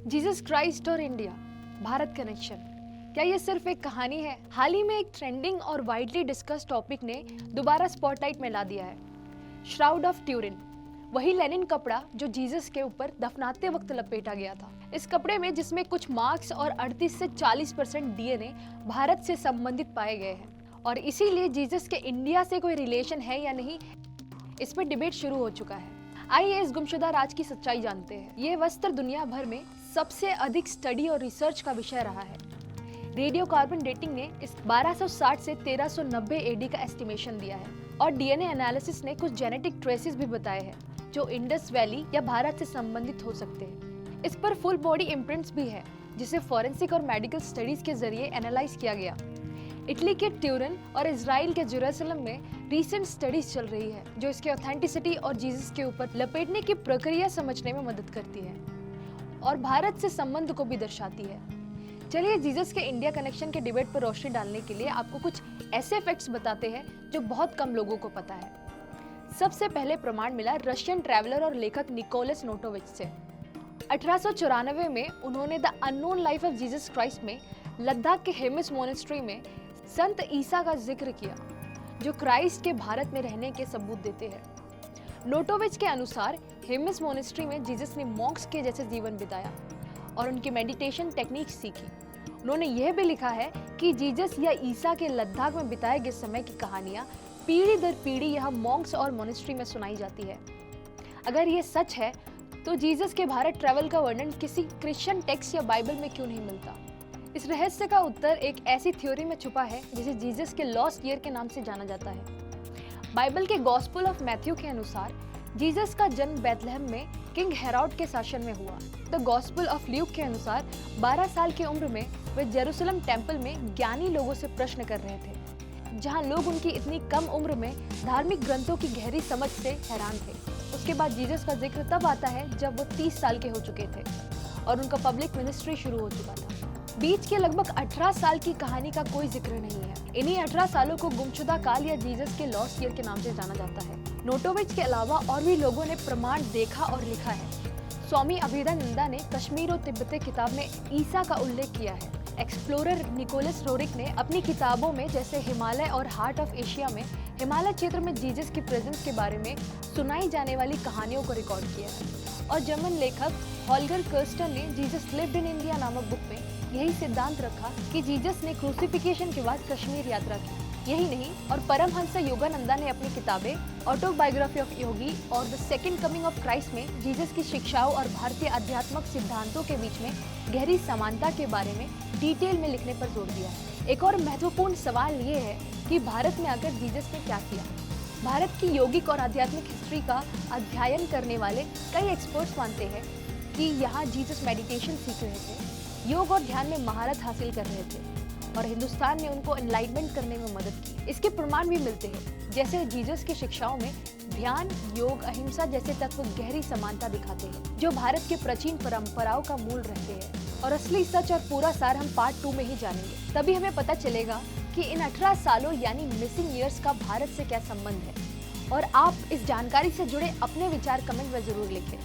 Jesus Christ और India, Bharat connection, क्या ये सिर्फ एक कहानी है? हाल ही में एक ट्रेंडिंग और वाइडली डिस्कस टॉपिक ने दोबारा स्पॉटलाइट में ला दिया है। श्राउड ऑफ ट्यूरिन, वही लेनिन कपड़ा जो जीसस के ऊपर दफनाते वक्त लपेटा गया था। इस कपड़े में जिसमें कुछ मार्क्स और 38 से 40% डीएनए भारत से संबंधित पाए गए हैं, और इसीलिए जीसस के इंडिया से कोई रिलेशन है या नहीं, इस पर डिबेट शुरू हो चुका है। आइए इस गुमशुदा राज की सच्चाई जानते हैं। ये वस्त्र दुनिया भर में सबसे अधिक स्टडी और रिसर्च का विषय रहा है। रेडियो कार्बन डेटिंग ने इस 1260 से 1390 एडी का एस्टिमेशन दिया है, और डीएनए एनालिसिस ने कुछ जेनेटिक ट्रेसेस भी बताए हैं जो इंडस वैली या भारत से संबंधित हो सकते हैं। इस पर फुल बॉडी इम्प्रिंट्स भी है, जिसे फॉरेंसिक और मेडिकल स्टडीज के जरिए एनालाइज किया गया। इटली के ट्यूरिन और इजराइल के जेरूसलम में रीसेंट स्टडीज चल रही है जो इसके ऑथेंटिसिटी और जीसस के ऊपर लपेटने की प्रक्रिया समझने में मदद करती है और भारत से संबंध को भी दर्शाती है। चलिए जीसस के इंडिया कनेक्शन के डिबेट पर रोशनी डालने के लिए आपको कुछ ऐसे फैक्ट्स बताते हैं जो बहुत कम लोगों को पता है। सबसे पहले प्रमाण मिला रशियन ट्रैवलर और लेखक निकोलस नोटोविच से। 1894 में उन्होंने the unknown life of Jesus Christ में लद्दाख के हेमिस मोनेस्ट्री में संत ईसा का जिक्र किया, जो क्राइस्ट के भारत में रहने के सबूत देते हैं। नोटोविच के अनुसार हेमिस मोनेस्ट्री में जीसस ने मॉन्क्स के जैसे जीवन बिताया और उनकी मेडिटेशन टेक्निक सीखी। उन्होंने यह भी लिखा है कि जीसस या ईसा के लद्दाख में बिताए गए समय की कहानियां पीढ़ी दर पीढ़ी यहाँ मॉन्क्स और मोनेस्ट्री में सुनाई जाती है। अगर ये सच है तो जीसस के भारत ट्रैवल का वर्णन किसी क्रिश्चियन टेक्स्ट या बाइबल में क्यों नहीं मिलता? इस रहस्य का उत्तर एक ऐसी थ्योरी में छुपा है जिसे जीसस के लॉस्ट ईयर के नाम से जाना जाता है। बाइबल के गॉस्पेल ऑफ मैथ्यू के अनुसार जीसस का जन्म बैथलहम में किंग हेरोड के शासन में हुआ। द गॉस्पेल ऑफ ल्यूक के अनुसार 12 साल की उम्र में वे जेरूसलम टेम्पल में ज्ञानी लोगों से प्रश्न कर रहे थे, जहां लोग उनकी इतनी कम उम्र में धार्मिक ग्रंथों की गहरी समझ से हैरान थे। उसके बाद जीसस का जिक्र तब आता है जब वो 30 साल के हो चुके थे और उनका पब्लिक मिनिस्ट्री शुरू हो चुका था। बीच के लगभग 18 साल की कहानी का कोई जिक्र नहीं है। इन्हीं 18 सालों को गुमशुदा काल या जीसस के लॉस्ट ईयर के नाम से जाना जाता है। नोटोविच के अलावा और भी लोगों ने प्रमाण देखा और लिखा है। स्वामी अभेदानंदा ने कश्मीर और तिब्बत किताब में ईसा का उल्लेख किया है। एक्सप्लोरर निकोलस रोरिक ने अपनी किताबों में जैसे हिमालय और हार्ट ऑफ एशिया में हिमालय क्षेत्र में जीसस की प्रेजेंस के बारे में सुनाई जाने वाली कहानियों को रिकॉर्ड किया है। और जर्मन लेखक हॉल्गर कर्स्टर ने जीसस लिव्ड इन इंडिया नामक बुक में यही सिद्धांत रखा कि जीसस ने क्रूसिफिकेशन के बाद कश्मीर यात्रा की। यही नहीं, और परमहंस योगानंदा ने अपनी किताबें ऑटोबायोग्राफी ऑफ योगी और the second coming of Christ में जीसस की शिक्षाओं और भारतीय आध्यात्मिक सिद्धांतों के बीच में गहरी समानता के बारे में डिटेल में लिखने पर जोर दिया। एक और महत्वपूर्ण सवाल ये है कि भारत में आकर जीसस ने क्या किया। भारत की यौगिक और आध्यात्मिक हिस्ट्री का अध्ययन करने वाले कई एक्सपर्ट्स मानते हैं कि यहाँ जीसस मेडिटेशन सीख रहे थे, योग और ध्यान में महारत हासिल कर रहे थे, और हिंदुस्तान ने उनको एनलाइटमेंट करने में मदद की। इसके प्रमाण भी मिलते हैं, जैसे जीसस की शिक्षाओं में ध्यान, योग, अहिंसा जैसे तत्व गहरी समानता दिखाते हैं, जो भारत के प्राचीन परंपराओं का मूल रहते हैं। और असली सच और पूरा सार हम पार्ट 2 में ही जानेंगे। तभी हमें पता चलेगा कि इन 18 सालों यानी मिसिंग ईयर्स का भारत से क्या संबंध है। और आप इस जानकारी से जुड़े अपने विचार कमेंट में जरूर लिखें।